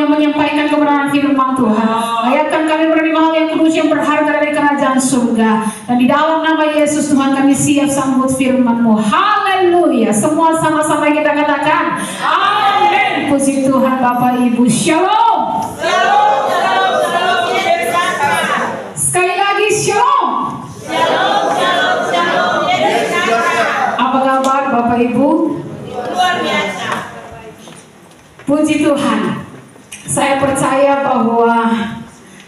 yang menyampaikan kebenaran firman Tuhan. Ayatkan kami menerima hal yang kudus yang berharga dari kerajaan surga. Dan di dalam nama Yesus Tuhan kami siap sambut firman-Mu. Haleluya. Semua sama-sama kita katakan amin. Puji Tuhan Bapak Ibu. Shalom. Shalom, shalom, shalom. Sekali lagi shalom. Shalom, shalom, shalom. Apa kabar Bapak Ibu? Luar biasa. Puji Tuhan. Saya percaya bahwa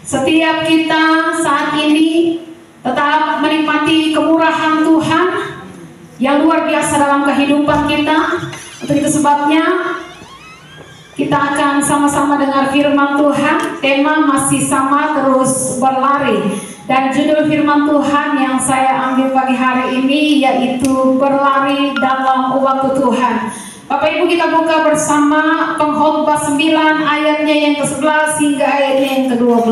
setiap kita saat ini tetap menikmati kemurahan Tuhan yang luar biasa dalam kehidupan kita. Untuk itu sebabnya kita akan sama-sama dengar firman Tuhan. Tema masih sama, terus berlari. Dan judul firman Tuhan yang saya ambil pagi hari ini yaitu berlari dalam waktu Tuhan. Bapak Ibu, kita buka bersama Pengkhotbah 9 ayatnya yang ke-11 hingga ayatnya yang ke-12.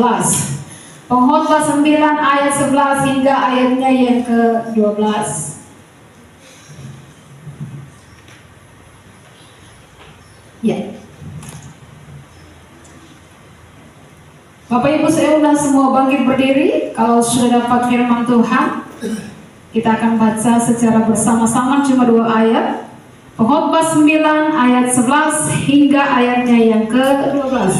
Pengkhotbah 9 ayat 11 hingga ayatnya yang ke-12. Ya. Bapak Ibu, saya undang semua bangkit berdiri. Kalau sudah dapat firman Tuhan, kita akan baca secara bersama-sama cuma 2 ayat. Pengkhotbah 9 ayat 11 hingga ayatnya yang ke-12.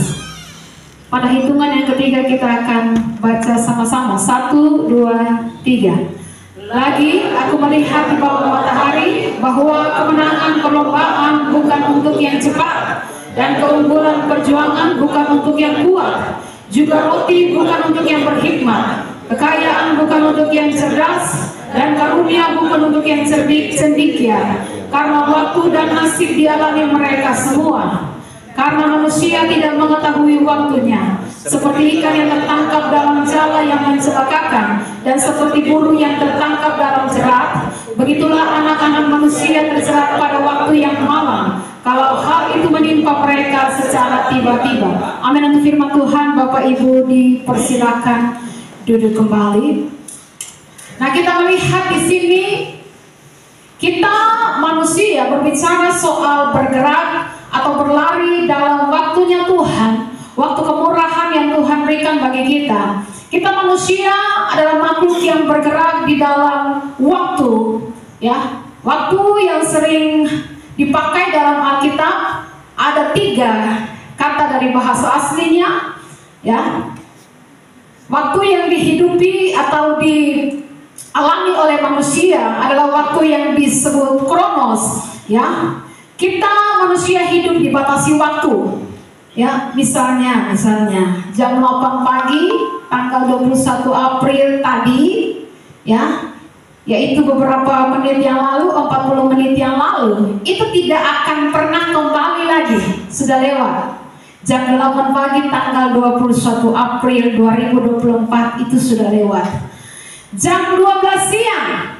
Pada hitungan yang ketiga kita akan baca sama-sama. 1, 2, 3. Lagi aku melihat di bawah matahari bahwa kemenangan perlombaan bukan untuk yang cepat, dan keunggulan perjuangan bukan untuk yang kuat, juga roti bukan untuk yang berhikmat, kekayaan bukan untuk yang cerdas, dan karunia bukan untuk yang cendekia. Karena waktu dan nasib dialami mereka semua. Karena manusia tidak mengetahui waktunya, seperti ikan yang tertangkap dalam jala yang mencelakakan, dan seperti burung yang tertangkap dalam jerat, begitulah anak-anak manusia terjerat pada waktu yang malam, kalau hal itu menimpa mereka secara tiba-tiba. Amin. Untuk firman Tuhan, Bapak Ibu dipersilakan duduk kembali. Nah, kita melihat di sini, kita manusia berbicara soal bergerak atau berlari dalam waktunya Tuhan, waktu kemurahan yang Tuhan berikan bagi kita. Kita manusia adalah makhluk yang bergerak di dalam waktu, ya. Waktu yang sering dipakai dalam Alkitab ada 3 kata dari bahasa aslinya, ya. Waktu yang dihidupi atau dialami oleh manusia adalah waktu yang disebut kronos, ya. Kita manusia hidup dibatasi waktu, ya. Misalnya jam 8 pagi tanggal 21 April tadi, ya, yaitu beberapa menit yang lalu, 40 menit yang lalu, itu tidak akan pernah kembali lagi, sudah lewat. Jam 8 pagi tanggal 21 April 2024 itu sudah lewat. Jam 12 siang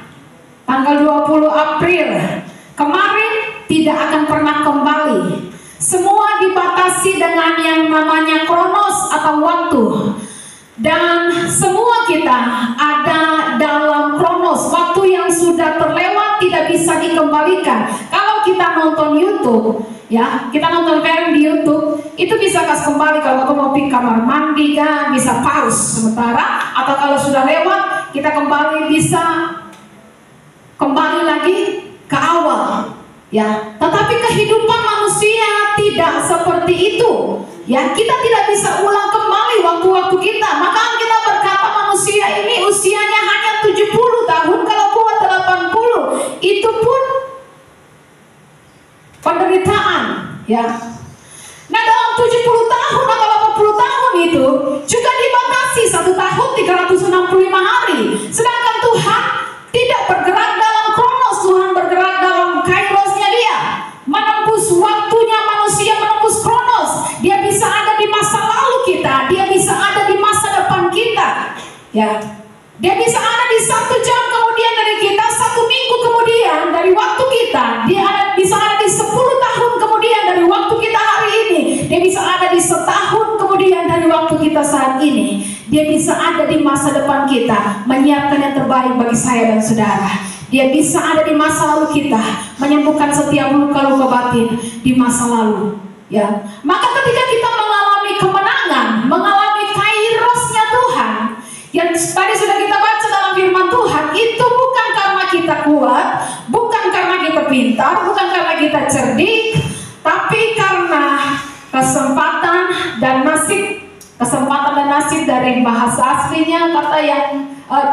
tanggal 20 April kemarin tidak akan pernah kembali. Semua dibatasi dengan yang namanya kronos atau waktu. Dan semua kita ada dalam kronos, waktu yang sudah terlewat tidak bisa dikembalikan. Kalau kita nonton YouTube, ya, kita nonton film di YouTube, itu bisa kas kembali. Kalau aku mau pergi kamar mandi kan bisa pause sementara, atau kalau sudah lewat kita kembali, bisa kembali lagi ke awal, ya. Tetapi kehidupan manusia tidak seperti itu, ya. Kita tidak bisa ulang kembali waktu-waktu kita. Maka kita berkata manusia ini usianya hanya 70 tahun, kalau kuat 80. Itu pun penderitaan, ya. Nah, dalam 70 tahun atau 80 tahun itu juga dibatasi 1 tahun 365 hari. Sedangkan Tuhan tidak bergerak dalam kronos, Tuhan bergerak dalam kairosnya Dia. Menembus waktunya manusia, menembus kronos. Dia bisa ada di masa lalu kita, Dia bisa ada di masa depan kita, ya. Dia bisa ada di 1 jam kemudian dari kita, 1 minggu kemudian dari waktu kita. Dia bisa ada di 10 tahun kemudian dari waktu kita hari ini. Dia bisa ada di setahun kemudian dari waktu kita saat ini. Dia bisa ada di masa depan kita, menyiapkan yang terbaik bagi saya dan saudara. Dia bisa ada di masa lalu kita, menyembuhkan setiap luka-luka batin di masa lalu, ya. Maka ketika kita mengalami kita kuat, bukan karena kita pintar, bukan karena kita cerdik, tapi karena kesempatan dan nasib. Kesempatan dan nasib dari bahasa aslinya kata yang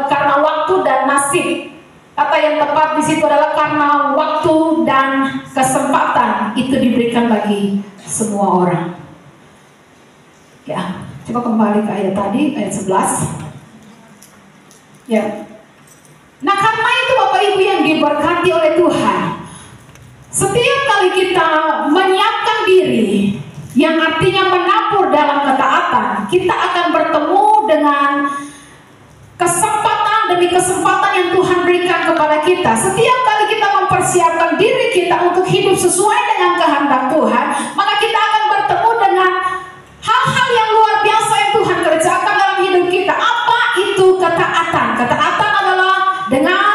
karena waktu dan nasib. Kata yang tepat di situ adalah karena waktu dan kesempatan itu diberikan bagi semua orang. Ya, coba kembali ke ayat tadi, ayat 11. Ya. Nah, karena itu Bapak Ibu yang diberkati oleh Tuhan, setiap kali kita menyiapkan diri, yang artinya menabur dalam ketaatan, kita akan bertemu dengan kesempatan demi kesempatan yang Tuhan berikan kepada kita. Setiap kali kita mempersiapkan diri kita untuk hidup sesuai dengan kehendak Tuhan, maka kita akan bertemu dengan hal-hal yang luar biasa yang Tuhan kerjakan dalam hidup kita. Apa itu ketaatan? Ketaatan adalah dengar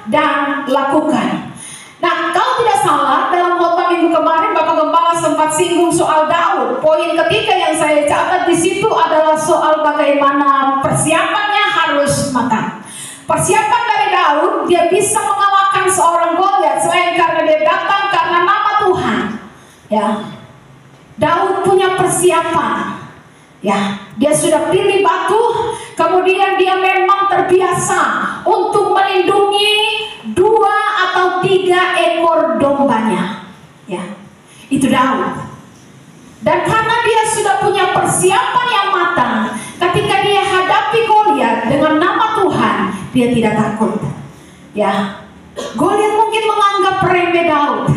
dan lakukan. Nah, kalau tidak salah, dalam khotbah minggu kemarin Bapak Gembala sempat singgung soal Daud. Poin ketiga yang saya catat di situ adalah soal bagaimana persiapannya harus matang. Persiapan dari Daud, dia bisa mengalahkan seorang Goliat selain karena dia datang karena nama Tuhan. Ya, Daud punya persiapan. Ya, dia sudah pilih batu, kemudian dia memang terbiasa untuk melindungi 2 atau 3 ekor dombanya. Ya, itu Daud. Dan karena dia sudah punya persiapan yang matang, ketika dia hadapi Goliat dengan nama Tuhan, dia tidak takut. Ya, Goliat mungkin menganggap remeh Daud,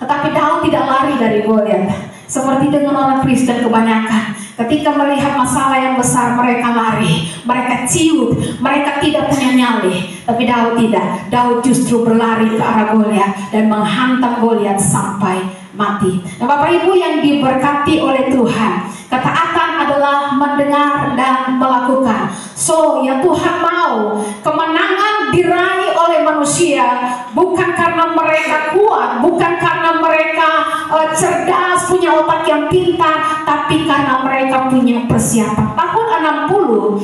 tetapi Daud tidak lari dari Goliat. Seperti dengan orang Kristen kebanyakan, ketika melihat masalah yang besar mereka lari, mereka ciut, mereka tidak punya nyali. Tapi Daud tidak. Daud justru berlari ke arah Goliat dan menghantam Goliat sampai mati. Nah, Bapak Ibu yang diberkati oleh Tuhan, ketaatan adalah mendengar dan melakukan. So, yang Tuhan mau kemenangan diraih oleh manusia bukan karena mereka kuat, bukan karena mereka cerdas, punya otak yang pintar, tapi karena mereka punya persiapan. Tahun 60,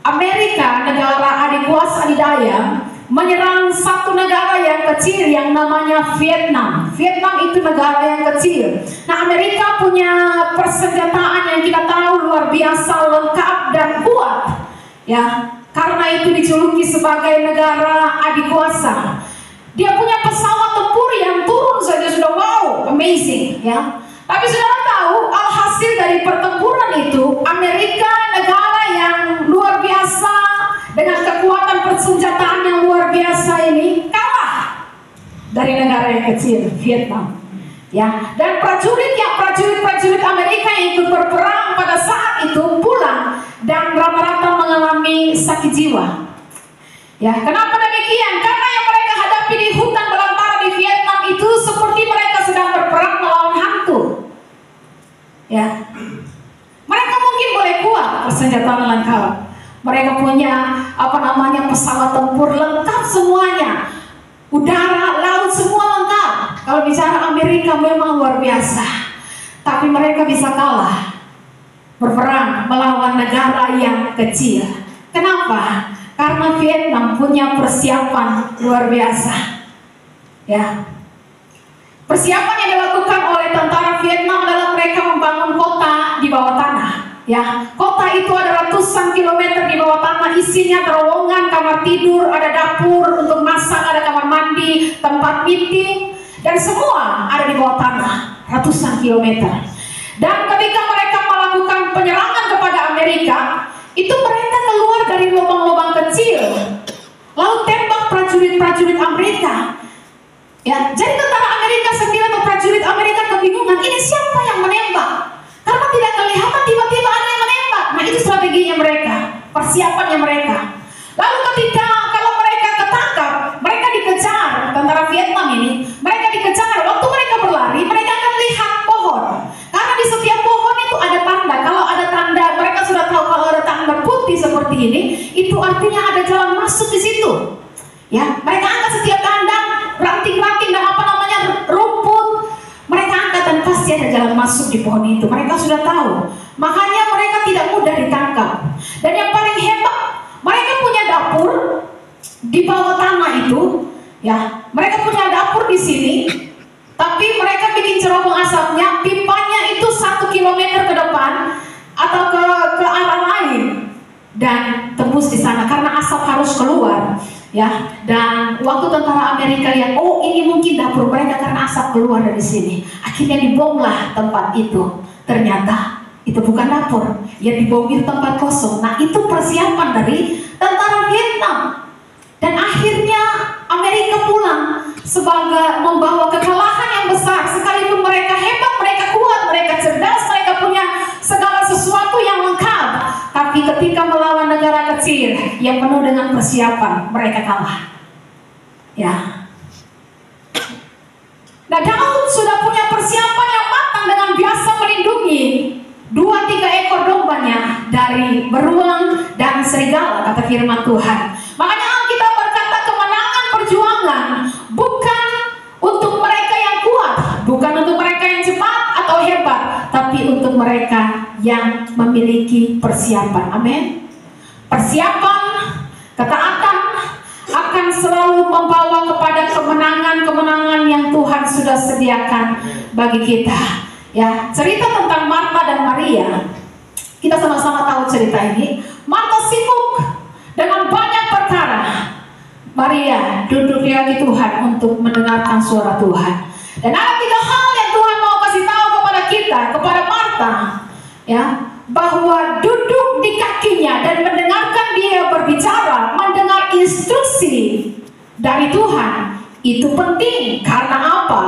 Amerika, negara adik kuasa adidaya, menyerang satu negara yang kecil yang namanya Vietnam. Vietnam itu negara yang kecil. Nah, Amerika punya persenjataan yang kita tahu luar biasa lengkap dan kuat. Ya, karena itu dijuluki sebagai negara adik kuasa. Dia punya pesawat tempur yang turun saja sudah wow, amazing, ya. Tapi saudara tahu, alhasil dari pertempuran itu, Amerika negara yang luar biasa dengan kekuatan persenjataan yang luar biasa ini kalah dari negara yang kecil, Vietnam. Ya, dan prajurit Amerika yang ikut berperang pada saat itu pulang dan rata-rata mengalami sakit jiwa. Ya, kenapa demikian? Karena yang mereka hadapi di hutan belantara di Vietnam itu seperti mereka sedang berperang melawan hantu. Ya, mereka mungkin boleh kuat persenjataan lengkap. Mereka punya pesawat tempur lengkap semuanya, udara, laut semua lengkap. Kalau bicara Amerika memang luar biasa, tapi mereka bisa kalah berperang melawan negara yang kecil. Kenapa? Karena Vietnam punya persiapan luar biasa. Ya, persiapan yang dilakukan oleh tentara Vietnam adalah mereka membangun kota di bawah tanah. Ya, kota itu ada ratusan kilometer di bawah tanah, isinya terowongan, kamar tidur, ada dapur untuk masak, ada kamar mandi, tempat meeting, dan semua ada di bawah tanah, ratusan kilometer. Dan ketika mereka melakukan penyerangan kepada Amerika, itu mereka keluar dari lubang-lubang kecil, lalu tembak prajurit-prajurit Amerika. Ya, jadi tentara Amerika sendiri atau prajurit Amerika kebingungan, ini siapa yang menembak? Karena tidak kelihatan, tiba-tiba ada yang menembak. Nah, itu strateginya mereka, persiapannya mereka. Lalu ketika kalau mereka ketangkap, mereka dikejar, tentara Vietnam ini, mereka dikejar. Waktu mereka berlari, mereka akan lihat pohon. Karena di setiap pohon itu ada tanda. Kalau ada tanda, mereka sudah tahu kalau ada tanda putih seperti ini, itu artinya ada jalan masuk di situ. Ya, mereka angkat setiap kandang, ranting-ranting dan rumput. Mereka angkat dan pasti ada jalan masuk di pohon itu. Mereka sudah tahu. Makanya mereka tidak mudah ditangkap. Dan yang paling hebat, mereka punya dapur di bawah tanah itu, ya, mereka punya dapur di sini, tapi mereka bikin cerobong asapnya, pipanya itu 1 kilometer ke depan atau ke arah lain dan tembus di sana karena asap harus keluar, ya. Dan waktu tentara Amerika lihat, oh ini mungkin dapur mereka karena asap keluar dari sini, akhirnya dibomlah tempat itu. Ternyata itu bukan dapur, ya dibomir tempat kosong. Nah itu persiapan dari tentara Vietnam. Dan akhirnya Amerika pulang sebagai membawa kekalahan yang besar. Sekalipun mereka hebat, mereka kuat, mereka cerdas, mereka punya segala sesuatu yang lengkap, tapi ketika melawan negara kecil yang penuh dengan persiapan, mereka kalah. Ya. Nah, Daud sudah punya persiapan yang matang dengan biasa melindungi 2-3 ekor dombanya dari beruang dan serigala, kata firman Tuhan. Makanya Alkitab berkata kemenangan perjuangan bukan untuk mereka yang kuat, bukan untuk mereka yang cepat atau hebat, tapi untuk mereka yang memiliki persiapan. Amin. Persiapan, ketaatan akan selalu membawa kepada kemenangan-kemenangan yang Tuhan sudah sediakan bagi kita. Ya, cerita tentang Marta dan Maria, kita sama-sama tahu cerita ini. Marta sibuk dengan banyak perkara, Maria duduk di kaki Tuhan untuk mendengarkan suara Tuhan. Dan ada 3 hal yang Tuhan mau kasih tahu kepada kita, kepada Marta, ya, bahwa duduk di kakinya dan mendengarkan dia berbicara, mendengar instruksi dari Tuhan, itu penting. Karena apa?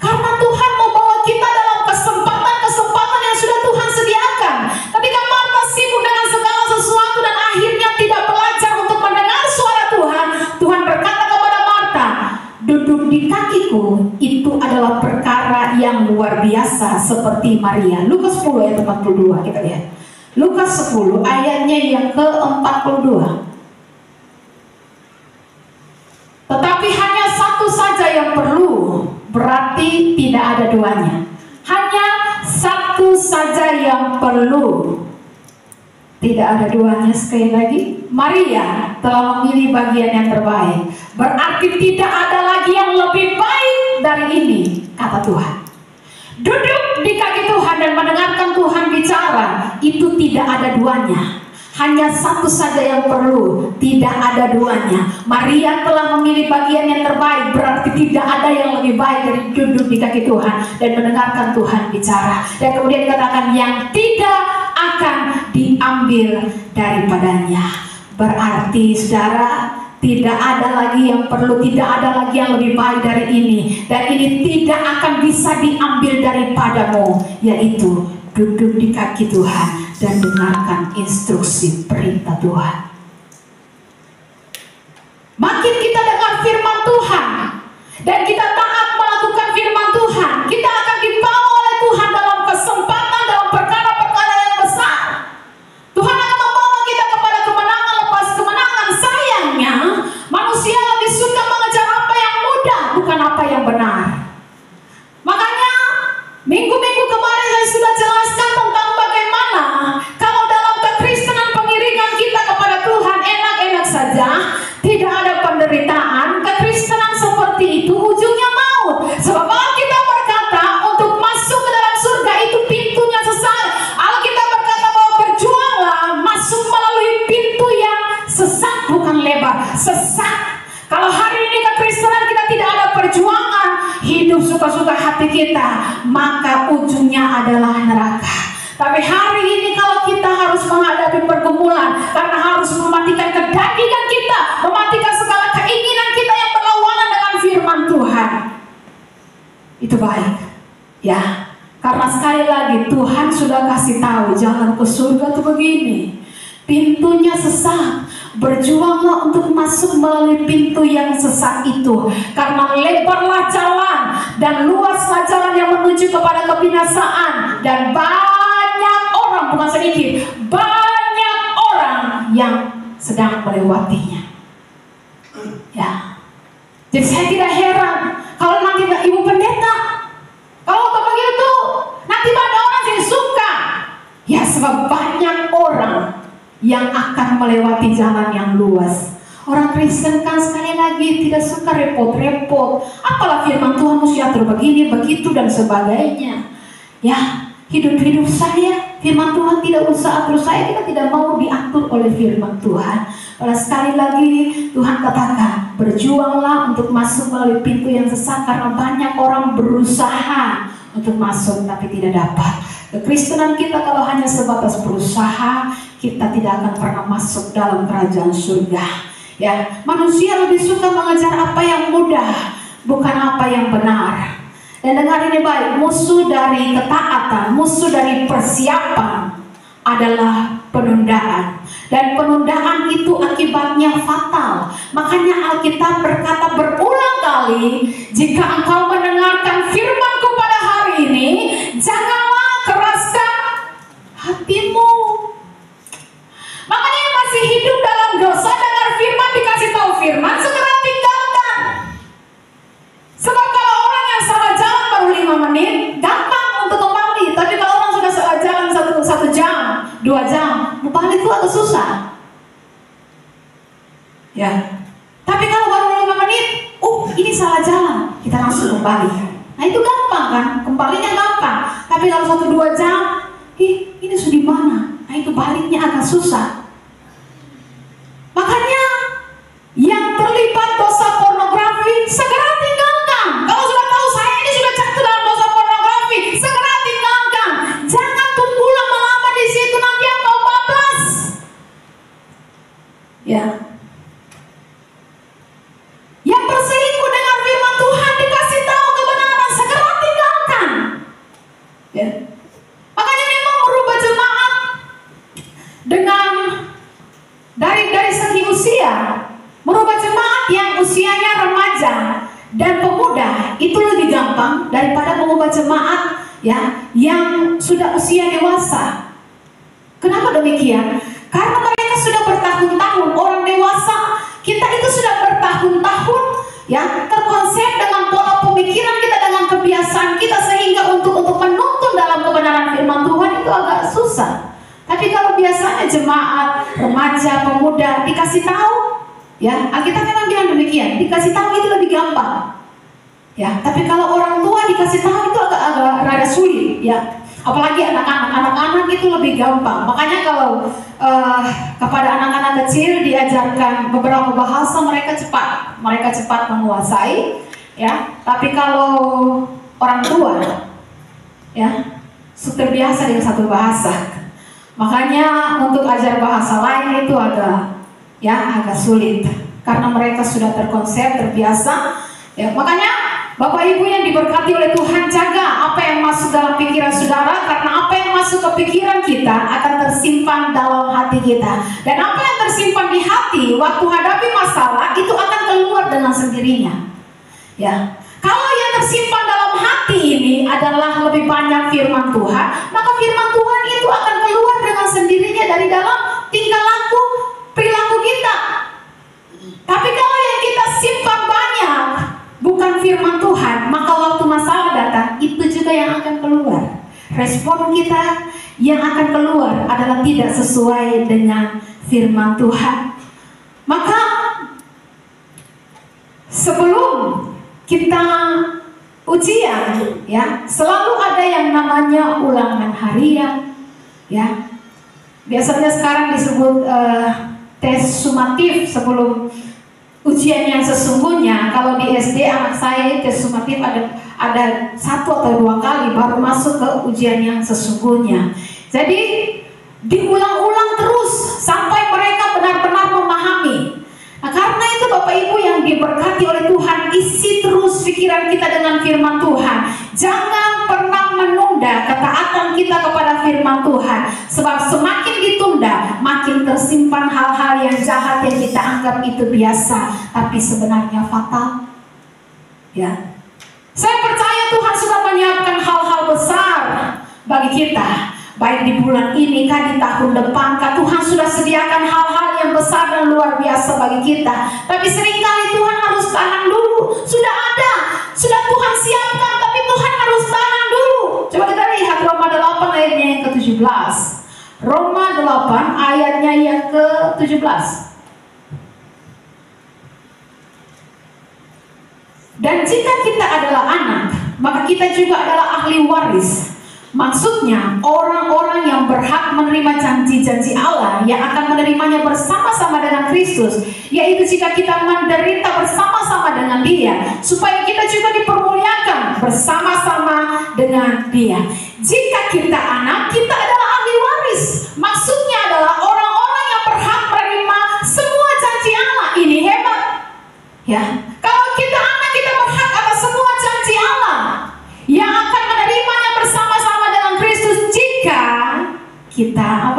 Karena Tuhan mau bawa kita dalam kesempatan-kesempatan yang sudah Tuhan sediakan. Ketika Marta sibuk dengan segala sesuatu dan akhirnya tidak belajar untuk mendengar suara Tuhan, Tuhan berkata kepada Marta, duduk di kakiku itu adalah perkara yang luar biasa seperti Maria. Lukas 10 ayat 42, kita lihat. Lukas 10 ayatnya yang ke-42. Tetapi hanya satu saja yang perlu, berarti tidak ada duanya. Hanya satu saja yang perlu, tidak ada duanya. Sekali lagi, Maria telah memilih bagian yang terbaik, berarti tidak ada lagi yang lebih baik dari ini, kata Tuhan. Duduk di kaki Tuhan dan mendengarkan Tuhan bicara, itu tidak ada duanya. Hanya satu saja yang perlu, tidak ada duanya. Maria telah memilih bagian yang terbaik, berarti tidak ada yang lebih baik dari duduk di kaki Tuhan dan mendengarkan Tuhan bicara. Dan kemudian dikatakan yang tidak akan diambil daripadanya. Berarti saudara, tidak ada lagi yang perlu, tidak ada lagi yang lebih baik dari ini. Dan ini tidak akan bisa diambil daripadamu, yaitu duduk di kaki Tuhan dan dengarkan instruksi perintah Tuhan. Makin kita dengar firman Tuhan dan kita taat melakukan firman Tuhan, kita akan dibawa oleh Tuhan dalam kesempatan, dalam perkara-perkara yang besar. Tuhan akan membawa kita kepada kemenangan lepas kemenangan. Sayangnya manusia lebih suka mengejar apa yang mudah, bukan apa yang benar. Makanya minggu-minggu kemarin saya sudah jelaskan tentang bagaimana kalau dalam kekristenan pengiringan kita kepada Tuhan enak-enak saja, tidak ada penderitaan. Kekristenan seperti itu ujungnya maut. Sebab Alkitab berkata untuk masuk ke dalam surga itu pintunya sesat. Alkitab berkata bahwa berjuanglah masuk melalui pintu yang sesat, bukan lebar, sesat. Kalau hari ini kekristenan kita tidak ada perjuangan, hidup suka-suka hati kita, maka ujungnya adalah neraka. Tapi hari ini kalau kita harus menghadapi pergumulan, karena harus mematikan kedagingan kita, mematikan segala keinginan kita yang berlawanan dengan firman Tuhan, itu baik, ya. Karena sekali lagi Tuhan sudah kasih tahu jalan ke surga itu begini, pintunya sesat. Berjuanglah untuk masuk melalui pintu yang sesat itu, karena lebarlah jalan dan luaslah jalan yang menuju kepada kebinasaan, dan banyak orang, bukan sedikit, banyak orang yang sedang melewatinya. Ya, jadi saya tidak heran kalau nanti Ibu Pendeta, kalau Bapak itu nanti ada orang yang suka, ya sebab banyak orang yang akan melewati jalan yang luas. Orang Kristen kan sekali lagi tidak suka repot-repot. Apalah firman Tuhan mesti atur begini, begitu dan sebagainya. Ya, hidup-hidup saya, firman Tuhan tidak usah atur saya. Kita tidak mau diatur oleh firman Tuhan. Pada sekali lagi Tuhan katakan, berjuanglah untuk masuk melalui pintu yang sesat, karena banyak orang berusaha untuk masuk tapi tidak dapat. Kekristenan kita kalau hanya sebatas berusaha, kita tidak akan pernah masuk dalam kerajaan surga. Ya, manusia lebih suka mengejar apa yang mudah, bukan apa yang benar. Dan dengar ini baik, musuh dari ketaatan, musuh dari persiapan adalah penundaan. Dan penundaan itu akibatnya fatal. Makanya Alkitab berkata berulang kali, jika engkau mendengarkan firman-Ku pada hari ini, janganlah keraskan hatimu. Makanya yang masih hidup dalam dosa, dengar firman, dikasih tahu firman, segera tinggalkan. Sebab kalau orang yang salah jalan baru 5 menit, gampang untuk kembali. Tapi kalau orang sudah salah jalan 1 jam, 2 jam, mau balik itu agak susah. Ya. Tapi kalau baru 5 menit, ini salah jalan, kita langsung kembali. Nah itu gampang kan, kembalinya gampang. Tapi kalau 1-2 jam, ini sudah di mana? Nah itu baliknya agak susah. Makanya yang terlibat dosa pornografi segera tinggalkan. Kalau sudah tahu saya ini sudah jatuh dalam dosa pornografi, segera tinggalkan. Jangan tunggu lama-lama di situ, nanti yang mau bablas. Ya. Yang berselingkuh dengan firman Tuhan dikasih tahu kebenaran, segera tinggalkan. Ya. Makanya memang merubah jemaat dengan dari segi usia, merubah jemaat yang usianya remaja dan pemuda itu lebih gampang daripada mengubah jemaat ya yang sudah usia dewasa. Kenapa demikian? Karena mereka sudah bertahun-tahun, orang dewasa kita itu sudah bertahun-tahun ya terkonsep dengan pola pemikiran kita, dengan kebiasaan kita, sehingga untuk menuntun dalam kebenaran firman Tuhan itu agak susah. Tapi kalau biasanya jemaat, remaja, pemuda dikasih tahu, ya Alkitab memang bilang demikian, dikasih tahu itu lebih gampang. Ya, tapi kalau orang tua dikasih tahu itu agak rada sulit, ya. Apalagi anak-anak itu lebih gampang. Makanya kalau kepada anak-anak kecil diajarkan beberapa bahasa, mereka cepat menguasai, ya. Tapi kalau orang tua, ya, terbiasa dengan satu bahasa. Makanya untuk ajar bahasa lain itu agak sulit karena mereka sudah terkonsep, terbiasa. Ya, makanya Bapak Ibu yang diberkati oleh Tuhan, jaga apa yang masuk dalam pikiran saudara, karena apa yang masuk ke pikiran kita akan tersimpan dalam hati kita. Dan apa yang tersimpan di hati waktu hadapi masalah itu akan keluar dengan sendirinya. Ya. Kalau yang tersimpan dalam hati ini adalah lebih banyak firman Tuhan, maka firman Tuhan itu akan keluar dengan sendirinya dari dalam tingkah laku, perilaku kita. Tapi kalau yang kita simpan banyak bukan firman Tuhan, maka waktu masalah datang, itu juga yang akan keluar. Respon kita yang akan keluar adalah tidak sesuai dengan firman Tuhan. Maka sebelum kita ujian, ya, selalu ada yang namanya ulangan harian, ya. Biasanya sekarang disebut tes sumatif sebelum ujian yang sesungguhnya. Kalau di SD anak saya tes sumatif ada 1 atau 2 kali baru masuk ke ujian yang sesungguhnya. Jadi diulang-ulang terus sampai mereka benar-benar memahami. Nah, karena itu Bapak Ibu yang diberkati oleh Tuhan, isi terus pikiran kita dengan firman Tuhan. Jangan pernah menunda ketaatan kita kepada firman Tuhan, sebab semakin ditunda makin tersimpan hal-hal yang jahat yang kita anggap itu biasa, tapi sebenarnya fatal. Ya, saya percaya Tuhan sudah menyiapkan hal-hal besar bagi kita. Baik di bulan ini kah, di tahun depan kah, Tuhan sudah sediakan hal-hal yang besar dan luar biasa bagi kita. Tapi seringkali Tuhan harus tahan dulu. Sudah ada, sudah Tuhan siapkan, tapi Tuhan harus tahan dulu. Coba kita lihat Roma 8 ayatnya yang ke-17. Roma 8 ayatnya yang ke-17. Dan jika kita adalah anak, maka kita juga adalah ahli waris. Maksudnya orang-orang yang berhak menerima janji-janji Allah yang akan menerimanya bersama-sama dengan Kristus, yaitu jika kita menderita bersama-sama dengan Dia, supaya kita juga dipermuliakan bersama-sama dengan Dia. Jika kita anak, kita adalah ahli waris. Maksudnya adalah orang-orang yang berhak menerima semua janji Allah. Ini hebat, ya. Kalau kita anak, kita berhak atas semua janji Allah yang akan menerimanya bersama-sama dengan Kristus jika kita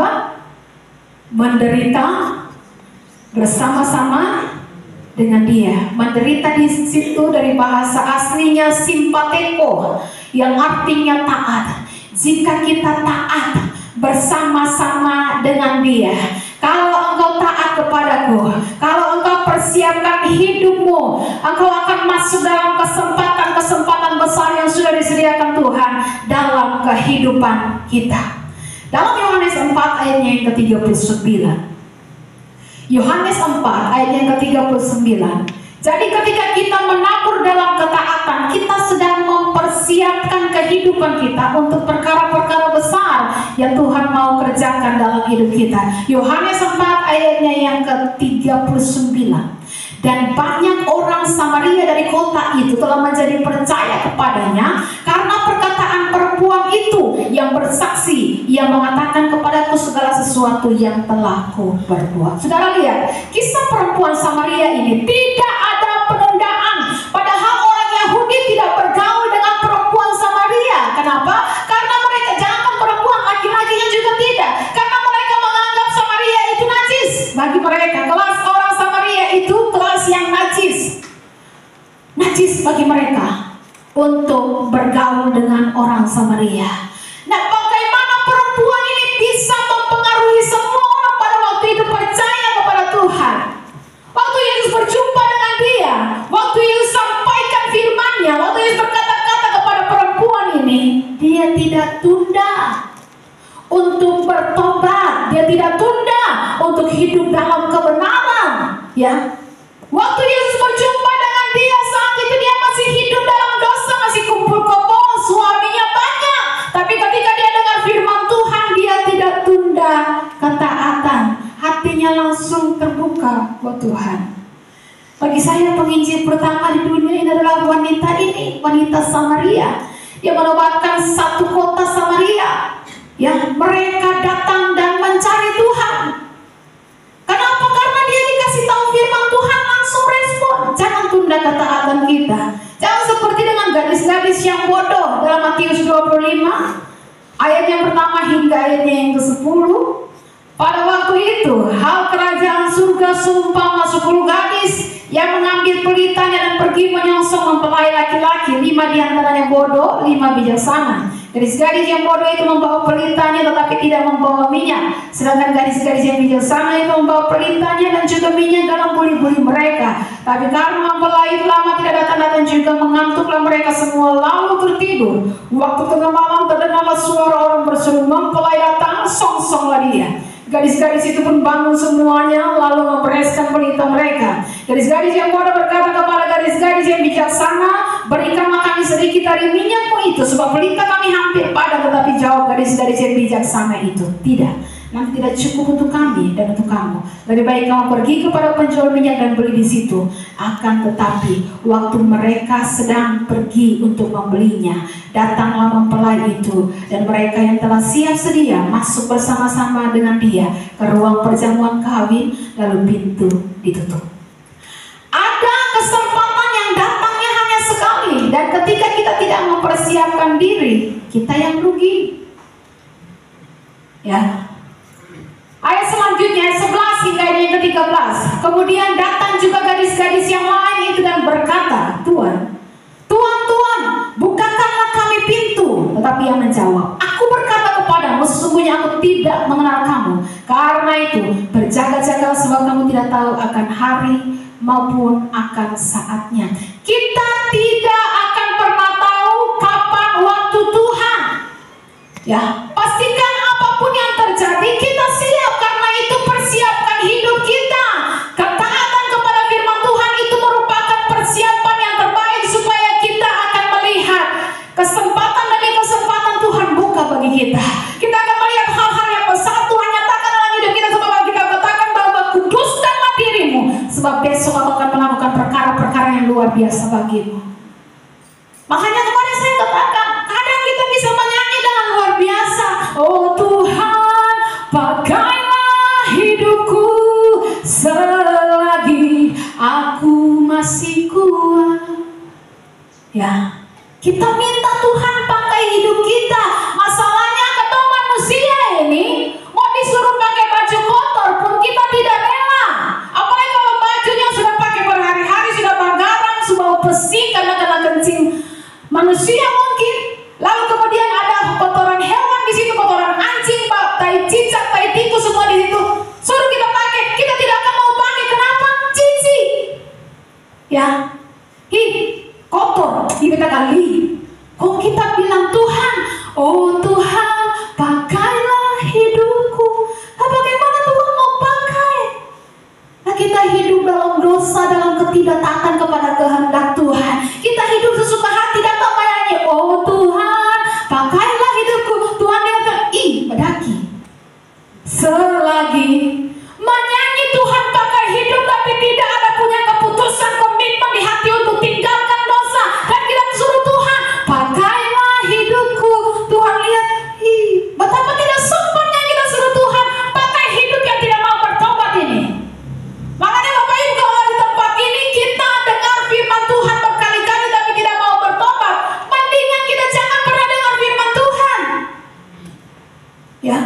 menderita bersama-sama dengan Dia. Menderita di situ dari bahasa aslinya simpateko, yang artinya taat. Jika kita taat bersama-sama dengan Dia, kalau engkau taat kepadaku, kalau engkau persiapkan hidupmu, engkau akan masuk dalam kesempatan besar yang sudah disediakan Tuhan dalam kehidupan kita. Dalam Yohanes 4 ayatnya yang ke-39. Yohanes 4 ayat yang ke-39. Jadi ketika kita menabur dalam ketaatan, kita sedang mempersiapkan kehidupan kita untuk perkara-perkara besar yang Tuhan mau kerjakan dalam hidup kita. Yohanes 4 ayatnya yang ke-39. Dan banyak orang Samaria dari kota itu telah menjadi percaya kepadanya karena perkataan perempuan itu yang bersaksi, yang mengatakan kepadaku segala sesuatu yang telah ku berbuat. Saudara lihat, kisah perempuan Samaria ini tidak ada penundaan. Padahal orang Yahudi tidak bergaul dengan perempuan Samaria. Kenapa? Karena mereka, jangan perempuan, laki-lakinya juga tidak. Karena mereka menganggap Samaria itu najis. Bagi mereka, kelas orang Samaria itu kelas yang najis. Najis bagi mereka untuk bergaul dengan orang Samaria. Nah, bagaimana perempuan ini bisa mempengaruhi semua orang pada waktu itu percaya kepada Tuhan? Waktu Yesus berjumpa dengan dia, waktu Yesus sampaikan firman-Nya, waktu Yesus berkata-kata kepada perempuan ini, dia tidak tunda untuk bertobat, dia tidak tunda untuk hidup dalam kebenaran, ya. Waktu Yesus berjumpa dengan dia, saat itu dia masih hidup dalam dosa, masih kumpul kebo, suaminya banyak. Tapi ketika dia dengar firman Tuhan, dia tidak tunda ketaatan. Hatinya langsung terbuka buat Tuhan. Bagi saya penginjil pertama di dunia ini adalah wanita ini, wanita Samaria yang menobatkan satu kota Samaria. Ya, mereka datang dan mencari Tuhan. Kenapa? Karena dia dikasih tahu firman Tuhan, langsung respon. Jangan tunda ketaatan kita. Jangan seperti dengan gadis-gadis yang bodoh dalam Matius 25 ayat yang pertama hingga ayatnya yang ke-10. Pada waktu itu, hal kerajaan surga seumpama 10 gadis yang mengambil pelitanya dan pergi menyongsong mempelai laki-laki. 5 diantaranya bodoh, 5 bijaksana. Gadis-gadis yang bodoh itu membawa pelitanya tetapi tidak membawa minyak. Sedangkan gadis-gadis yang bijaksana itu membawa pelitanya dan juga minyak dalam buli-buli mereka. Tapi karena mempelai lama tidak datang-datang juga, mengantuklah mereka semua lalu tertidur. Waktu tengah malam terdengarlah suara orang berseru, mempelai datang, songsonglah dia. Gadis-gadis itu pun bangun semuanya lalu membereskan pelita mereka. Gadis-gadis yang bodoh berkata kepada gadis-gadis yang bijaksana, berikanlah kami sedikit dari minyakmu itu, sebab pelita kami hampir padam. Tetapi jawab gadis-gadis yang bijaksana itu, tidak, nanti tidak cukup untuk kami dan untuk kamu. Lebih baik kamu pergi kepada penjual minyak dan beli di situ. Akan tetapi waktu mereka sedang pergi untuk membelinya, datanglah mempelai itu, dan mereka yang telah siap sedia masuk bersama-sama dengan dia ke ruang perjamuan kawin, lalu pintu ditutup. Ada kesempatan yang datangnya hanya sekali, dan ketika kita tidak mempersiapkan diri, kita yang rugi. Ya. Ayat selanjutnya, ayat 11 hingga ayat yang ke-13. Kemudian datang juga gadis-gadis yang lain itu dan berkata, Tuan, Tuan, Tuan, bukakanlah kami pintu. Tetapi ia menjawab, aku berkata kepadamu, sesungguhnya aku tidak mengenal kamu. Karena itu, berjaga-jagalah sebab kamu tidak tahu akan hari maupun akan saatnya. Kita tidak akan pernah tahu kapan waktu Tuhan. Ya, pastikan apapun yang terjadi kita siap, karena itu persiapkan hidup kita. Ketaatan kepada firman Tuhan itu merupakan persiapan yang terbaik biasa bagimu. Makanya kemarin saya katakan, kadang kita bisa menyanyi dengan luar biasa. Oh Tuhan, pakailah hidupku selagi aku masih kuat. Ya, kita minta Tuhan pakai hidup kita. Masalahnya ketemu manusia ini mau disuruh pakai baju kotor pun kita tidak rela. Apalagi kalau bajunya sudah pakai berhari-hari, sudah bergaram, sudah besi karena kena kencing manusia mungkin. Lalu kemudian ada kotoran hewan di situ, kotoran anjing, tai cicak, tai tikus semua di situ. Suruh kita pakai, kita tidak akan mau pakai. Kenapa? Cici. Ya, kotor. Kita kali. Kok kita bilang Tuhan, oh Tuhan, pakailah hidupku. Nah, bagaimana Tuhan mau pakai? Nah, kita hidup dalam dosa, dalam ketidaktaatan kepada kehendak Tuhan. Kita hidup sesuka hati dan tak menyanyi, oh Tuhan, pakailah hidupku. Tuhan dia bedaki. Selagi menyanyi Tuhan pakai hidup, tapi tidak ada punya keputusan, komitmen di hati untuk tinggalkan dosa, dan kita suruh Tuhan, pakailah hidupku. Tuhan lihat, betapa tidak sempurna kita suruh Tuhan pakai hidup yang tidak mau bertobat ini. Makanya Bapak Ibu, kalau di tempat ini kita dengar firman Tuhan berkali-kali tapi tidak mau bertobat, mendingan kita jangan pernah dengar firman Tuhan. Ya.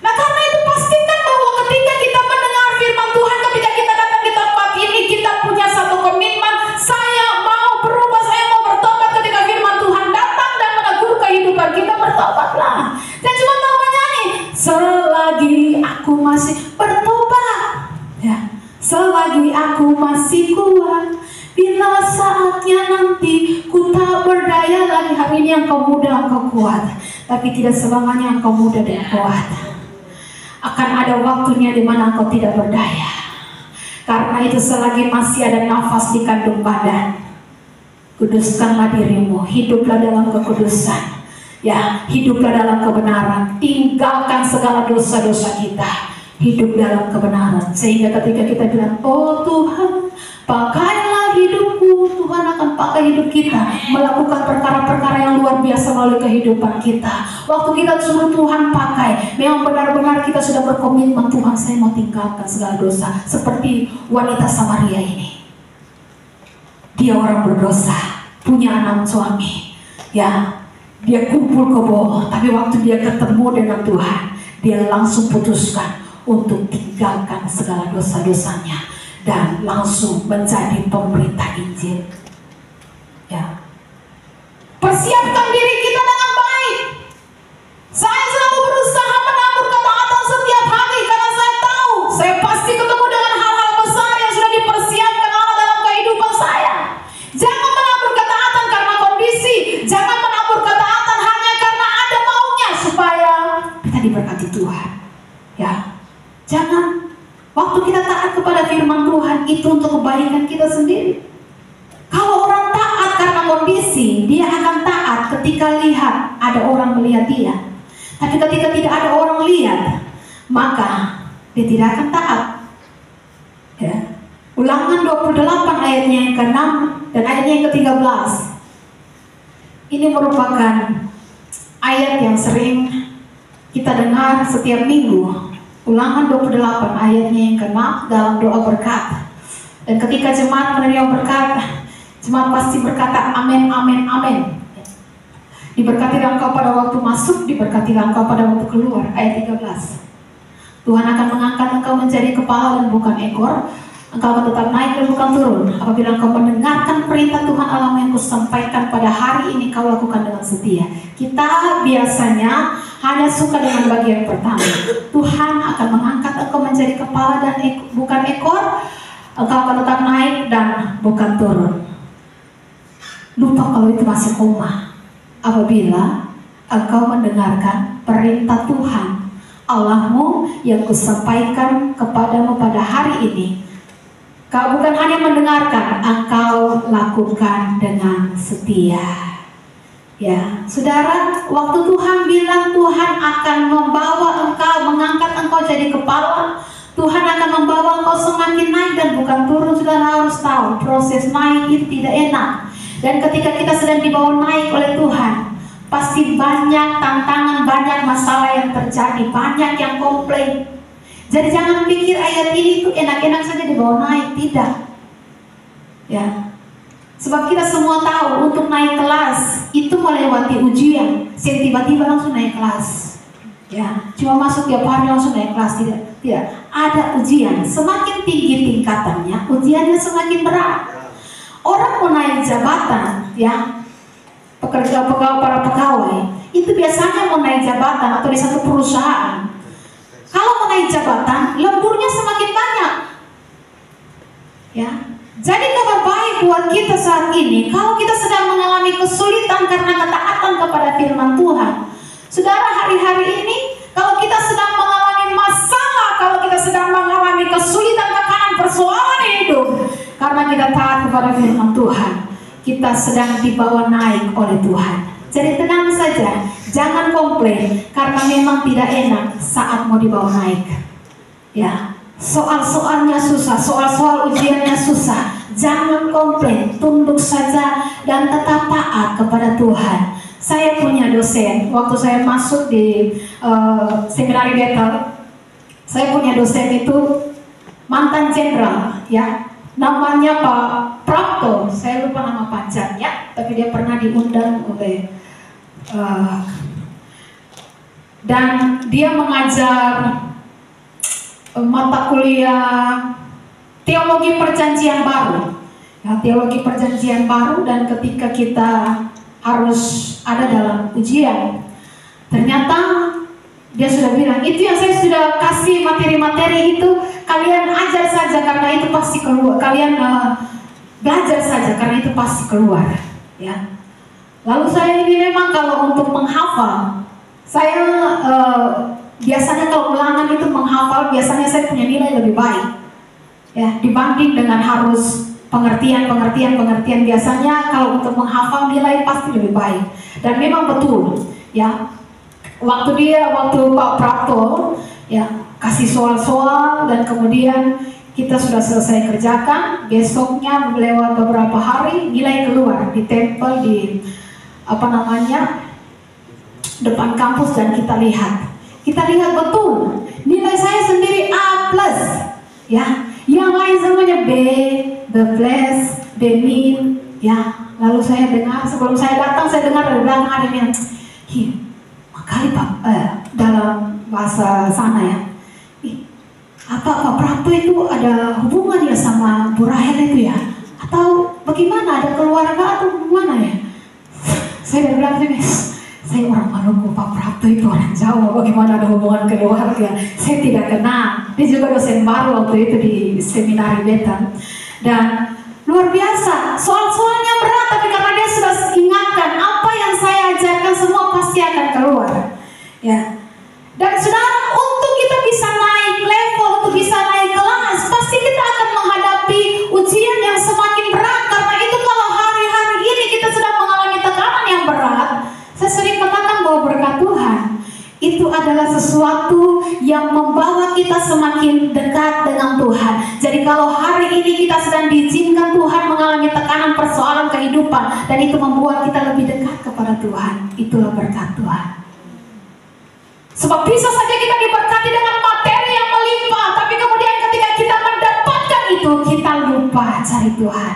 Nah, karena itu pastikan bahwa ketika kita mendengar firman Tuhan, ketika kita datang di tempat ini, kita punya satu komitmen, saya mau berubah, saya mau bertobat. Ketika firman Tuhan datang dan menegur kehidupan kita, bertobatlah. Dan cuma mau menyanyi, selagi aku masih bertobat, ya, selagi aku masih kuat, bila saatnya nanti ku tak berdaya lagi. Hari ini engkau muda, engkau kuat, tapi tidak selamanya engkau muda dan kuat. Akan ada waktunya di mana engkau tidak berdaya. Karena itu selagi masih ada nafas di kandung badan, kuduskanlah dirimu, hiduplah dalam kekudusan. Ya, hiduplah dalam kebenaran. Tinggalkan segala dosa-dosa kita. Hidup dalam kebenaran. Sehingga ketika kita bilang, oh Tuhan, pakailah hidupku, Tuhan akan pakai hidup kita, melakukan perkara-perkara yang luar biasa melalui kehidupan kita. Waktu kita suruh Tuhan pakai, memang benar-benar kita sudah berkomitmen, Tuhan saya mau tinggalkan segala dosa. Seperti wanita Samaria ini, dia orang berdosa, punya 6 suami. Ya, dia kumpul kebo, tapi waktu dia ketemu dengan Tuhan, dia langsung putuskan untuk tinggalkan segala dosa-dosanya dan langsung menjadi pemberita Injil. Ya, persiapkan diri kita dengan baik. Saya selalu berusaha menabur ketaatan setiap hari karena saya tahu saya pasti ketemu dengan hal-hal besar yang sudah dipersiapkan Allah dalam kehidupan saya. Jangan menabur ketaatan karena kondisi, jangan menabur ketaatan hanya karena ada maunya supaya kita diberkati Tuhan. Ya, jangan. Waktu kita taat kepada firman Tuhan itu untuk kebaikan kita sendiri. Kalau orang taat karena kondisi, dia akan taat ketika lihat ada orang melihat dia. Tapi ketika tidak ada orang lihat, maka dia tidak akan taat. Ya. Ulangan 28 ayatnya yang ke-6 dan ayatnya yang ke-13. Ini merupakan ayat yang sering kita dengar setiap minggu. Ulangan 28 ayatnya yang ke-6 dalam doa berkat. Dan ketika jemaat menerima berkat, jemaat pasti berkata amin, amin, amin. Diberkatilah engkau pada waktu masuk, diberkatilah engkau pada waktu keluar. Ayat 13. Tuhan akan mengangkat engkau menjadi kepala dan bukan ekor. Engkau akan tetap naik dan bukan turun. Apabila engkau mendengarkan perintah Tuhan Allahmu yang kusampaikan pada hari ini, kau lakukan dengan setia. Kita biasanya hanya suka dengan bagian pertama. Tuhan akan mengangkat engkau menjadi kepala dan bukan ekor. Engkau akan tetap naik dan bukan turun. Lupa kalau itu masih koma. Apabila engkau mendengarkan perintah Tuhan Allahmu yang kusampaikan kepadamu pada hari ini, kau bukan hanya mendengarkan, engkau lakukan dengan setia. Ya, saudara, waktu Tuhan bilang Tuhan akan membawa engkau, mengangkat engkau jadi kepala, Tuhan akan membawa engkau semakin semakin naik dan bukan turun. Saudara harus tahu proses naik itu tidak enak. Dan ketika kita sedang dibawa naik oleh Tuhan, pasti banyak tantangan, banyak masalah yang terjadi, banyak yang komplain. Jadi jangan pikir ayat ini itu enak-enak saja dibawa naik, tidak. Ya, sebab kita semua tahu untuk naik kelas itu melewati ujian. Tiba-tiba langsung naik kelas. Ya, cuma masuk tiap hari langsung naik kelas, tidak. Ada ujian. Semakin tinggi tingkatannya, ujiannya semakin berat. Orang mau naik jabatan, ya, para pegawai itu biasanya mau naik jabatan atau di satu perusahaan. Kalau mau naik jabatan, lemburnya semakin banyak. Ya, jadi kabar baik buat kita saat ini, kalau kita sedang mengalami kesulitan karena ketaatan kepada firman Tuhan. Saudara, hari-hari ini kalau kita sedang mengalami masalah, kalau kita sedang mengalami kesulitan, tekanan, persoalan hidup, karena kita taat kepada firman Tuhan, kita sedang dibawa naik oleh Tuhan. Jadi tenang saja, jangan komplain karena memang tidak enak saat mau dibawa naik. Ya, soal-soalnya susah, soal-soal ujiannya susah. Jangan komplain, tunduk saja dan tetap taat kepada Tuhan. Saya punya dosen, waktu saya masuk di seminari Bethel, saya punya dosen itu mantan jenderal, ya. Namanya Pak Prapto, saya lupa nama panjangnya, tapi dia pernah diundang oleh dan dia mengajar mata kuliah teologi perjanjian baru, ya, teologi perjanjian baru. Dan ketika kita harus ada dalam ujian, ternyata dia sudah bilang, itu yang saya sudah kasih materi-materi itu kalian ajar saja karena itu pasti keluar. Kalian belajar saja karena itu pasti keluar. Ya. Lalu saya ini memang kalau untuk menghafal, saya biasanya kalau ulangan itu menghafal, biasanya saya punya nilai lebih baik. Ya, dibanding dengan harus pengertian. Biasanya kalau untuk menghafal nilai pasti lebih baik. Dan memang betul, ya. Waktu Pak Prapto, ya, kasih soal-soal dan kemudian kita sudah selesai kerjakan, besoknya lewat beberapa hari nilai keluar, ditempel di depan kampus dan kita lihat betul nilai saya sendiri A+, ya, yang lain semuanya B+, B-, ya. Lalu saya dengar, sebelum saya datang saya dengar dari belakang ada yang kali Pak, dalam bahasa sana, ya, apa Pak Prapto itu ada hubungan ya sama Bu Rahel itu, ya, atau bagaimana, ada keluarga atau gimana, ya? Saya bilang, saya orang Maluku, Pak Prapto itu orang Jawa, bagaimana ada hubungan keluarga? Saya tidak kenal. Dia juga dosen baru waktu itu di seminari Bethel. Dan luar biasa, soal-soalnya berat, tapi karena dia sudah ingatkan apa yang saya ajarkan semua pasti akan keluar, ya. Dan saudara, untuk kita bisa naik level, untuk bisa naik kelas, pasti kita akan menghadapi ujian yang semakin berat. Karena itu kalau hari-hari ini kita sedang mengalami tekanan yang berat, saya sering katakan bahwa berkat Tuhan itu adalah sesuatu yang membawa kita semakin dekat dengan Tuhan. Jadi kalau hari ini kita sedang diizinkan Tuhan mengalami tekanan persoalan kehidupan, dan itu membuat kita lebih dekat kepada Tuhan, itulah berkat Tuhan. Sebab bisa saja kita diberkati dengan materi yang melimpah, tapi kemudian ketika kita mendapatkan itu, kita lupa cari Tuhan.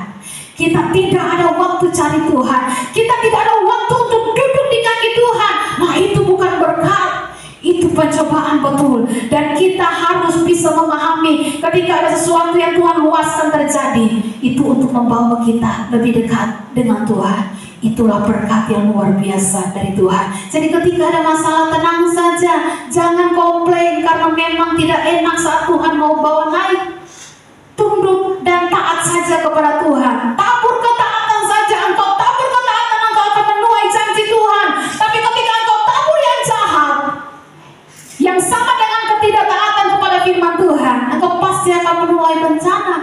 Kita tidak ada waktu cari Tuhan. Kita tidak ada waktu untuk duduk di kaki Tuhan. Nah, itu bukan berkat, itu pencobaan betul. Dan kita harus bisa memahami ketika ada sesuatu yang Tuhan luaskan terjadi, itu untuk membawa kita lebih dekat dengan Tuhan. Itulah berkat yang luar biasa dari Tuhan. Jadi ketika ada masalah, tenang saja, jangan komplain karena memang tidak enak saat Tuhan mau bawa naik. Tunduk dan taat saja kepada Tuhan. Tabur ketaatan saja, engkau tabur ketaatan, engkau akan menuai janji Tuhan. Tapi ketika engkau tabur yang jahat, yang sama dengan ketidaktaatan kepada firman Tuhan, engkau pasti akan menuai bencana.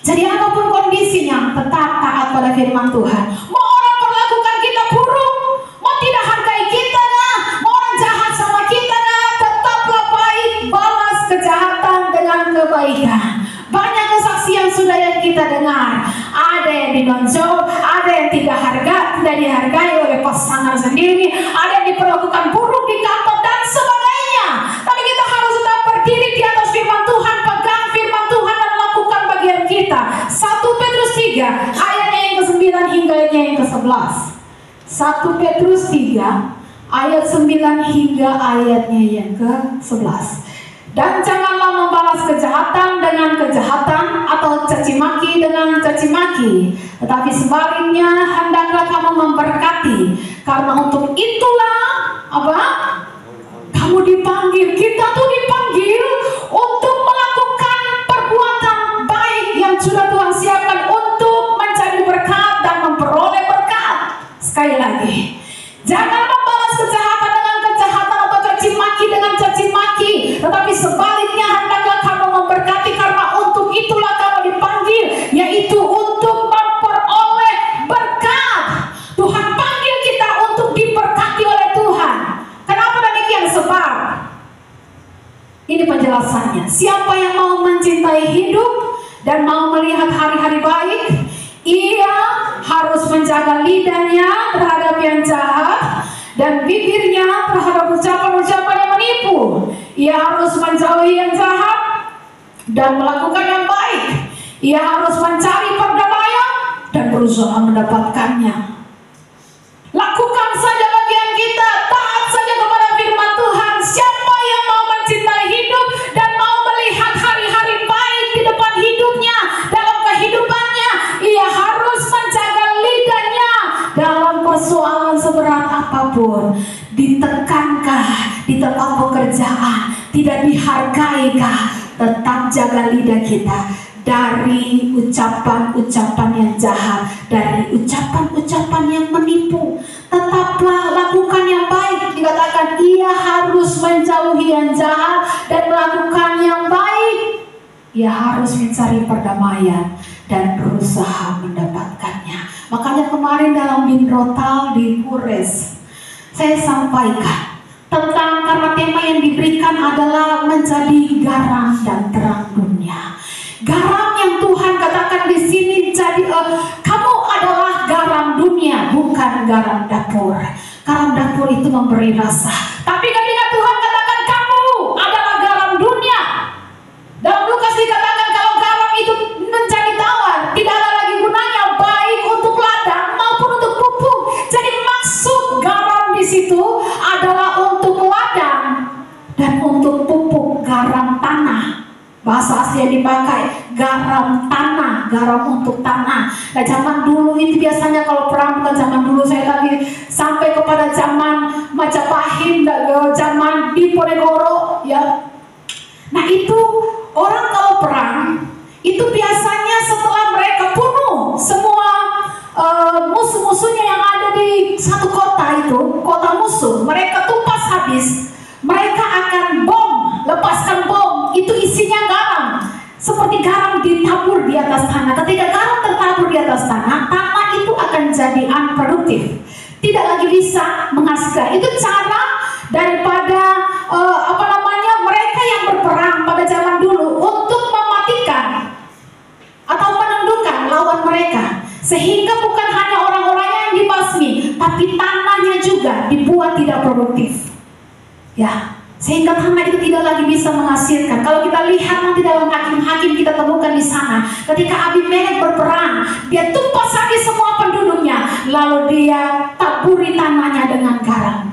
Jadi apapun kondisinya, tetap taat pada firman Tuhan. Mau orang perlakukan kita buruk, mau tidak hargai kita, mau orang jahat sama kita, tetaplah baik, balas kejahatan dengan kebaikan. dinonjol, ada yang tidak dihargai oleh pasangan sendiri, ada yang diperlakukan buruk di kantor dan sebagainya. Tapi kita harus tetap berdiri di atas firman Tuhan, pegang firman Tuhan dan lakukan bagian kita. 1 Petrus 3 ayatnya yang ke-9 hingga yang ke-11. 1 Petrus 3 ayat 9 hingga ayatnya yang ke-11. Dan janganlah membalas kejahatan dengan kejahatan atau caci maki dengan caci maki, tetapi sebaliknya hendaklah kamu memberkati, karena untuk itulah apa? Kamu dipanggil, kita tuh dipanggil untuk melakukan perbuatan baik yang sudah Tuhan siapkan untuk mencari berkat dan memperoleh berkat. Sekali lagi, jangan membalas kejahatan dengan kejahatan atau caci maki dengan caci maki, tetapi sebaliknya hendaklah kamu memberkati, karena untuk itulah kamu dipanggil, yaitu untuk memperoleh berkat. Tuhan panggil kita untuk diberkati oleh Tuhan. Kenapa demikian? Sebab ini penjelasannya. Siapa yang mau mencintai hidup dan mau melihat hari-hari baik, ia harus menjaga lidahnya terhadap yang jahat dan bibirnya terhadap ucapan-ucapan yang menipu. Ia harus menjauhi yang jahat dan melakukan yang baik. Ia harus mencari perdamaian dan berusaha mendapatkannya. Lakukan saja bagian kita, taat saja kepada firman Tuhan. Siapa yang mau mencintai hidup dan mau melihat hari-hari baik di depan hidupnya, dalam kehidupannya, ia harus menjaga lidahnya dalam persoalan seberat apapun. Ditekankah di tempat pekerjaan, tidak dihargaikah, tetap jaga lidah kita dari ucapan-ucapan yang jahat, dari ucapan-ucapan yang menipu. Tetaplah lakukan yang baik. Dikatakan ia harus menjauhi yang jahat dan melakukan yang baik. Ia harus mencari perdamaian dan berusaha mendapatkannya. Makanya kemarin dalam Binrotal di Kures, saya sampaikan tentang, karena tema yang diberikan adalah menjadi garam dan terang dunia. Garam yang Tuhan katakan di sini, jadi kamu adalah garam dunia, bukan garam dapur. Garam dapur itu memberi rasa. Tapi ketika Tuhan katakan kamu adalah garam dunia, dalam Lukas dikatakan kalau garam itu menjadi tawar, tidak ada lagi gunanya, baik untuk ladang maupun untuk pupuk. Jadi maksud garam di situ adalah untuk ladang dan untuk pupuk, garam tanah. Bahasa asli yang dipakai garam tanah, garam untuk tanah. Nah, zaman dulu itu biasanya kalau perang, bukan zaman dulu saya, tapi sampai kepada zaman Majapahit, zaman Diponegoro, ya. Nah, itu orang kalau perang itu biasanya setelah mereka bunuh semua musuh-musuhnya yang ada di satu kota itu, kota musuh, mereka tumpas habis, mereka akan lepaskan bom, itu isinya garam. Seperti garam ditabur di atas tanah. Ketika garam tertabur di atas tanah, tanah itu akan jadi unproduktif, tidak lagi bisa menghasilkan. Itu cara daripada mereka yang berperang pada zaman dulu untuk mematikan atau menundukkan lawan mereka, sehingga bukan hanya orang-orangnya yang dibasmi, tapi tanahnya juga dibuat tidak produktif, ya, sehingga tanah itu tidak lagi bisa menghasilkan. Kalau kita lihat nanti dalam Hakim-Hakim, kita temukan di sana, ketika Abimelek berperang, dia tumpas habis semua penduduknya, lalu dia taburi tanahnya dengan garam.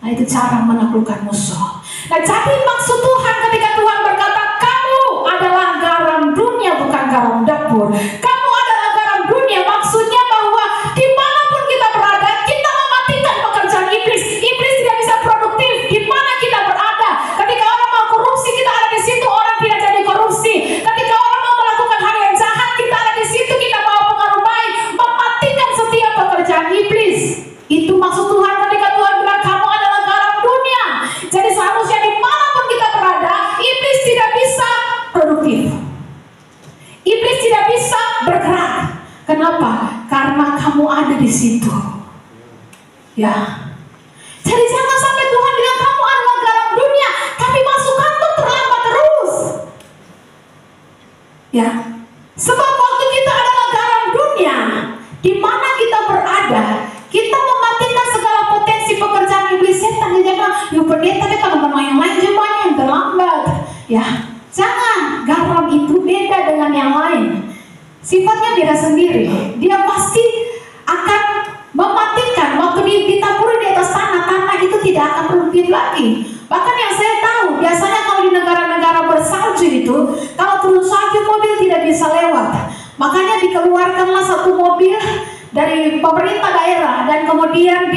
Nah, itu cara menaklukkan musuh. Nah, jadi maksud Tuhan ketika Tuhan berkata kamu adalah garam dunia, bukan garam dapur. Kamu adalah garam dunia, maksudnya bahwa dimanapun kita berada, kita mematikan pekerjaan iblis. Iblis tidak bisa produktif di mana kita berada. Ketika orang mau korupsi, kita ada di situ, orang tidak jadi korupsi. Ketika orang mau melakukan hal yang jahat, kita ada di situ, kita bawa pengaruh baik, mematikan setiap pekerjaan iblis. Itu maksud Tuhan ketika Tuhan bilang kamu adalah garam dunia. Jadi seharusnya dimanapun kita berada, iblis tidak bisa produktif, iblis tidak bisa bergerak. Kenapa? Karena kamu ada di situ, ya. Jadi jangan sampai Tuhan bilang kamu adalah garam dunia, tapi masukan tuh terlambat terus, ya. Sebab waktu kita adalah garam dunia, Bahkan yang saya tahu, biasanya kalau di negara-negara bersalju itu, kalau turun salju mobil tidak bisa lewat. Makanya dikeluarkanlah satu mobil dari pemerintah daerah dan kemudian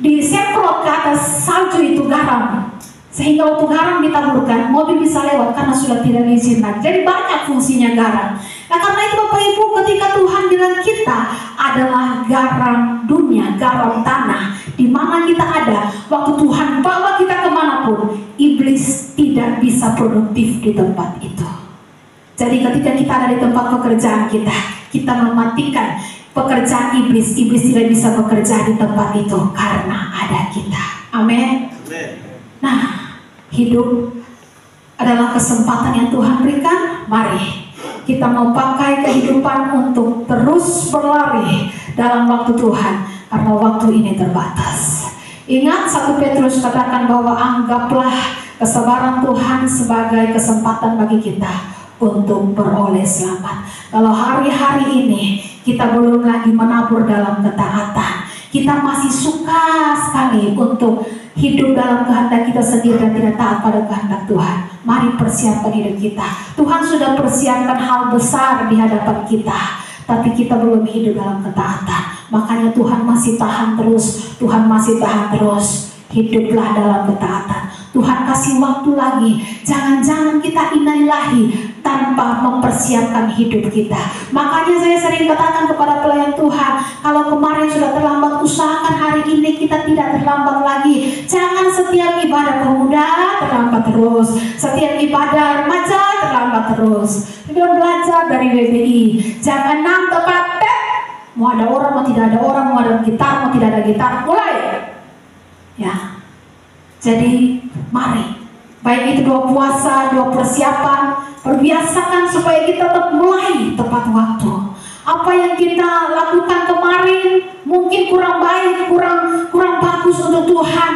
disemprot ke atas salju itu garam, sehingga waktu garam ditaburkan mobil bisa lewat karena sudah tidak diizinkan. Jadi banyak fungsinya garam. Nah karena itu Bapak Ibu, ketika Tuhan bilang kita adalah garam dunia, garam tanah, di mana kita ada, waktu Tuhan bawa kita kemanapun, iblis tidak bisa produktif di tempat itu. Jadi ketika kita ada di tempat pekerjaan kita mematikan pekerjaan iblis. Iblis tidak bisa bekerja di tempat itu karena ada kita. Amin. Nah, hidup adalah kesempatan yang Tuhan berikan. Mari kita mau pakai kehidupan untuk terus berlari dalam waktu Tuhan, karena waktu ini terbatas. Ingat 1 Petrus katakan bahwa anggaplah kesabaran Tuhan sebagai kesempatan bagi kita untuk beroleh selamat. Kalau hari-hari ini kita belum lagi menabur dalam ketaatan, kita masih suka sekali untuk hidup dalam kehendak kita sendiri dan tidak taat pada kehendak Tuhan, mari persiapkan hidup kita. Tuhan sudah persiapkan hal besar di hadapan kita, tapi kita belum hidup dalam ketaatan. Makanya Tuhan masih tahan terus, Tuhan masih tahan terus. Hiduplah dalam ketaatan. Tuhan kasih waktu lagi. Jangan-jangan kita inailahi tanpa mempersiapkan hidup kita. Makanya saya sering katakan kepada pelayan Tuhan, kalau kemarin sudah terlambat, usahakan hari ini kita tidak terlambat lagi. Jangan setiap ibadah pemuda terlambat terus, setiap ibadah remaja terlambat terus. Kita belajar dari WBI. Jangan 6 tepat, mau ada orang, mau tidak ada orang, mau ada gitar, mau tidak ada gitar, mulai. Ya, jadi mari, baik itu 2 puasa, 2 persiapan, perbiasakan supaya kita tetap mulai tepat waktu. Apa yang kita lakukan kemarin mungkin kurang baik, kurang bagus untuk Tuhan.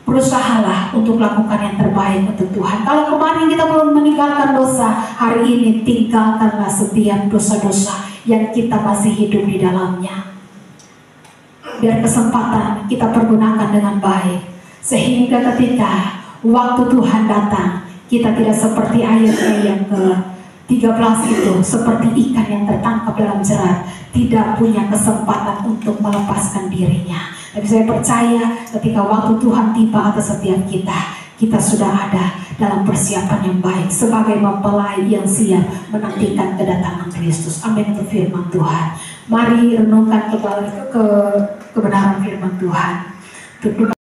Berusahalah untuk lakukan yang terbaik untuk Tuhan. Kalau kemarin kita belum meninggalkan dosa, hari ini tinggalkanlah setiap dosa-dosa yang kita masih hidup di dalamnya. Biar kesempatan kita pergunakan dengan baik, sehingga ketika waktu Tuhan datang, kita tidak seperti ayat yang ke-13 itu, seperti ikan yang tertangkap dalam jerat, tidak punya kesempatan untuk melepaskan dirinya. Tapi saya percaya ketika waktu Tuhan tiba atas setiap kita sudah ada dalam persiapan yang baik sebagai mempelai yang siap menantikan kedatangan Kristus. Amin. Itu firman Tuhan. Mari renungkan kembali ke kebenaran firman Tuhan.